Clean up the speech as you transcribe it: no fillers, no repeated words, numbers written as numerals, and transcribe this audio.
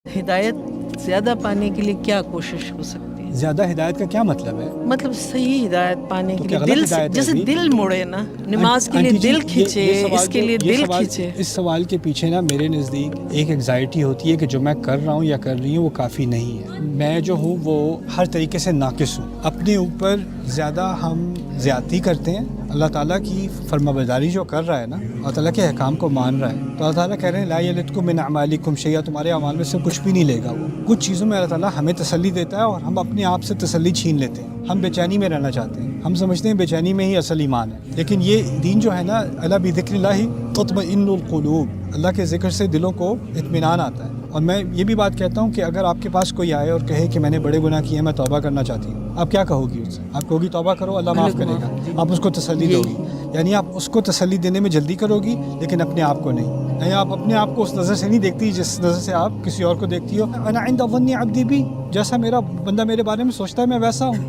ہدایت زیادہ پانے کے لیے کیا کوشش ہو سکتی ہے؟ زیادہ ہدایت کا کیا مطلب ہے؟ مطلب صحیح ہدایت پانے تو کے کیا لیے غلط دل سے، ہدایت ہے جیسے ابھی؟ دل مڑے نا، نماز کے لیے آنٹی جی، دل کھینچے، یہ سوال اس کے لیے یہ دل سوال کھینچے۔ اس سوال کے پیچھے نا میرے نزدیک ایک انگزائٹی ہوتی ہے کہ جو میں کر رہا ہوں یا کر رہی ہوں وہ کافی نہیں ہے۔ میں جو ہوں وہ ہر طریقے سے ناقص ہوں، اپنے اوپر زیادہ ہم زیادتی کرتے ہیں۔ اللہ تعالیٰ کی فرمانبرداری جو کر رہا ہے نا، اللہ تعالیٰ کے احکام کو مان رہا ہے، تو اللہ تعالیٰ کہہ رہے ہیں لا یلدکم من اعمالکم شیئا، تمہارے اعمال میں سے کچھ بھی نہیں لے گا وہ۔ کچھ چیزوں میں اللہ تعالیٰ ہمیں تسلی دیتا ہے اور ہم اپنے آپ سے تسلی چھین لیتے ہیں۔ ہم بے چینی میں رہنا چاہتے ہیں، ہم سمجھتے ہیں بے چینی میں ہی اصل ایمان ہے، لیکن یہ دین جو ہے نا، الا بذکر اللہ تطمئن القلوب، اللہ کے ذکر سے دلوں کو اطمینان آتا ہے۔ اور میں یہ بھی بات کہتا ہوں کہ اگر آپ کے پاس کوئی آئے اور کہے کہ میں نے بڑے گناہ کیے ہیں، میں توبہ کرنا چاہتی ہوں، آپ کیا کہو گی اس سے؟ آپ کہو گی توبہ کرو، اللہ معاف کرے گا، آپ اس کو تسلی دو گی، یعنی آپ اس کو تسلی دینے میں جلدی کرو گی لیکن اپنے آپ کو نہیں، یعنی آپ اپنے آپ کو اس نظر سے نہیں دیکھتی جس نظر سے آپ کسی اور کو دیکھتی ہو۔ انا عند ظن عبدی بی، جیسا میرا بندہ میرے بارے میں سوچتا ہے میں ویسا ہوں۔